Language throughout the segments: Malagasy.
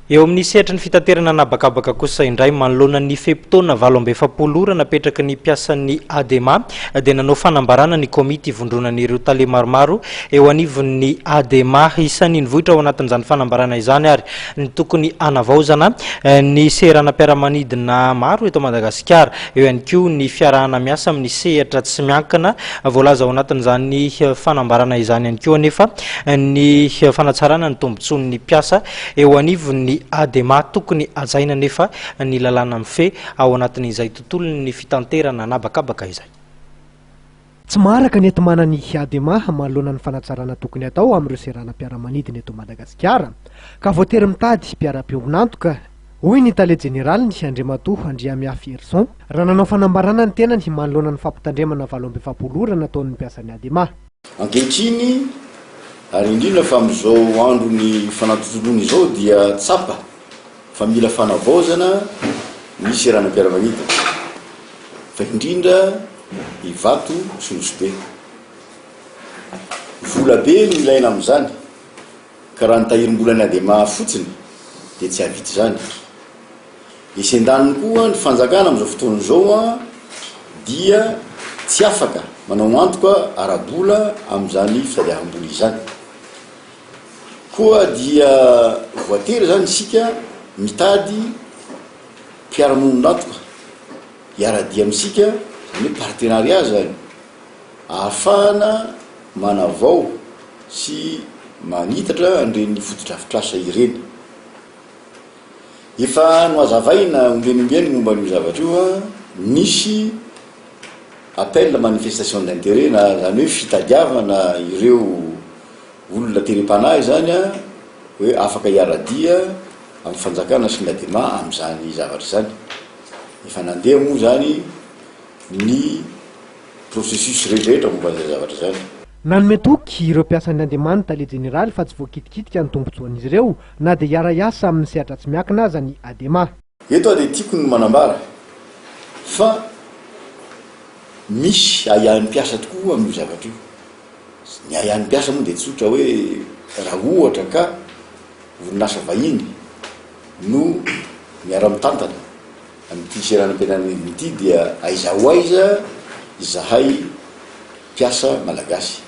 Eo amin'ny sehatra ny fitaterana anabakabaka kosa indray manoloana ny feptaona 27 ora napetraky ny piasan'ny ADEMA dia nanao fanambarana ny komity ivondronan'ireo tale maromaro eo anivon'ny ADEMA isan'ny nivohitra ao anatin'izany fanambarana izany ary ny tokony anavaozana ny seranam-piaramanidina maro eto Madagasikara eo ihany koa ny fiarahana miasa amin'ny sehatra tsy miankina voalaza ao anatin'izany fanambarana izany ihany koa anefa ny fanatsarana ny tombontsoan'ny piasa eo anivon'ny ADEMA tokony ajaina nefa ny lalàna mifehy ao anatin'izay tontolo ny fitanterana anabakabaka izay. Tsy maraka ny entimanan'ny ADEMA manoloana ny fanatsarana tokony atao amin'ireo seranam-piaramanidina eto Madagasikara ka voatery mitady mpiara-piombonantoka hoy ny tale jeneraly ny Andriamatoa Andriamiafy Erson raha nanao fanambarana ny tenany manoloana ny fampitandremana 27 ora nataon'ny mpiasan'ny ADEMA. Ankehitriny ary indrindra fa amin'izao andro ny fanatotoloana izao dia tsapa fa mila fanavaozana ny seranam-piaramanidina fa indrindra ivato sy nosy be vola be no ilaina amin'izany ka raha nitahirim-bola ny ADEMA fotsiny dia tsy havita izany. Isendaniny koa ny fanjakana amin'izao fotoana izao dia tsy afaka manao antoka ara-bola amin'izany fitadiavam-bola izany. Koa dia voatery zany isika mitady mpiara-monina-toka hiaradia amintsika zany hoe partenariat zany ahafahana manavao sy manitatra an'ireny fotodrafitrasa ireny. Efa noazavaina ombenimbeny momba an'io zavatra io nisy appel manifestation d'intérêt na zany hoe fitadiavana ireo olona terem-panahy zany hoe afaka hiaradia amin'ny fanjakana sy ny ADEMA amin'izany zavatra zany. Efa nandeha moa zany ny processus rehetrarehetra momba an'izay zavatra zany. Nanome toky ireo mpiasan'ny ADEMA ny tale jeneraly fa tsy voakitikitika ny tombontsoan'izy ireo na dia hiara-iasa amin'ny sehatra tsy miankina aza ny ADEMA. Eto dia tiako ny manambara fa misy ahiahan'ny mpiasa tokoa amin'io zavatra io. Ny ahiahan'ny mpiasa moa dia tsotra hoe raha ohatra ka orinasa vahiny no miara-mitantana amin'ity seranam-piaramanidina ity dia aiza ho aiza izahay mpiasa malagasy.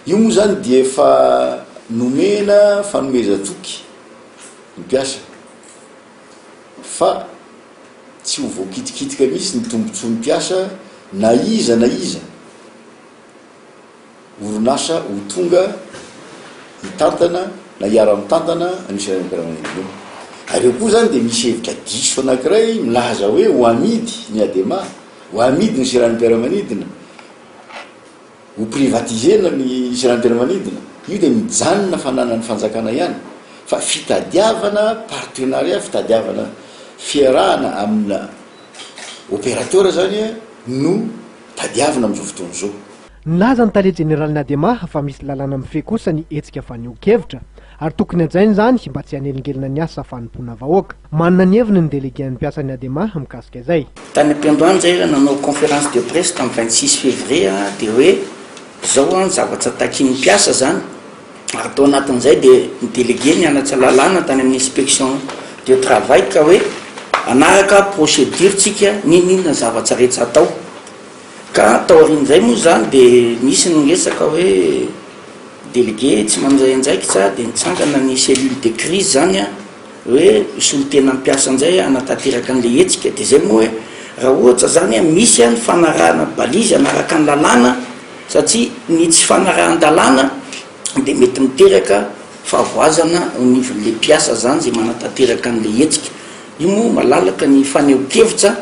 Io moa zany dia efa nomena fanomezan-toky ny mpiasa fa tsy ho voakitikitika mihitsy ny tombontsoan'ny mpiasa na iza orinasa ho tonga hitantana na hiara-mitantana an'io seranam-piaramanidina io. Ary eo koa zany dia misy hevitra diso anankiray milaza hoe ho amidy ny ADEMA, ho amidy ny seranam-piaramanidina, ho privatizena ny seranam-piaramanidina. Io dia mijanona fananany fanjakana ihany fa fitadiavana partenariat, fitadiavana fiarahana amina opérateur zany no tadiavina amin'izao fotoana izao. Nilaza ny tale jeneraly ADEMA fa misy lalàna mifehy kosa ny hetsika faneho-kevitra ary tokony ajaina zany mba tsy hanelingelina ny asa fanompoana vahoaka. Manana ny heviny ny délégué ny mpiasan'ny ADEMA mikasika izay. Tany Ampiandohany zay nanao conférence de presse tamin'ny 26 février dia hoe zao ny zavatra takin'ny mpiasa zany ary tao anatin'izay dia ny délégué nianatra lalàna tany amin'ny inspection de travail ka hoe anaraka procédure tsika ninona zavatra rehetra atao. Ka tao aorian'izay moa zany dia misy ny resaka hoe délégué tsy manjay andraiky tsa dia nitsangana ny cellule de crise zany hoe solotena mpiasa an'izay anatanteraka an'le hetsika. Dia zay moa hoe raha ohatra zany misy ny fanarahana balizy anaraka ny lalàna satria ny tsy fanarahan-dalàna dia mety miteraka fahavoazana ao nivon'le mpiasa zany zay manatanteraka an'le hetsika. Io moa malalaka ny faneho-kevitra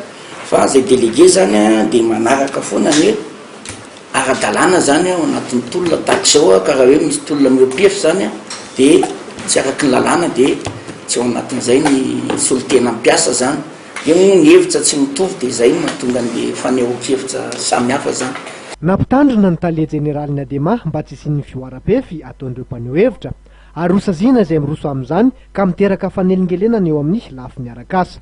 fa zay délégué zany dia manaraka foana ny ara-dalàna zany ao anatin'ny tolona tahak'izao ka raha hoe misy tolona miopefy zany dia tsy araky ny lalàna dia tsy ao anatin'izay ny solotena mpiasa zany. Io moa ny hevitra tsy mitovy dia izay mahatonga ny faneho-kevitra samihafa zany. Nampitandrina ny tale jeneraly ny ADEMA mba tsy isian'ny fioara-pefy ataon'ireo mpaneho hevitra ary rosaziana izay miroso amin'izany ka miteraka fanelingelenana eo amin'ny lafiny arak'asa.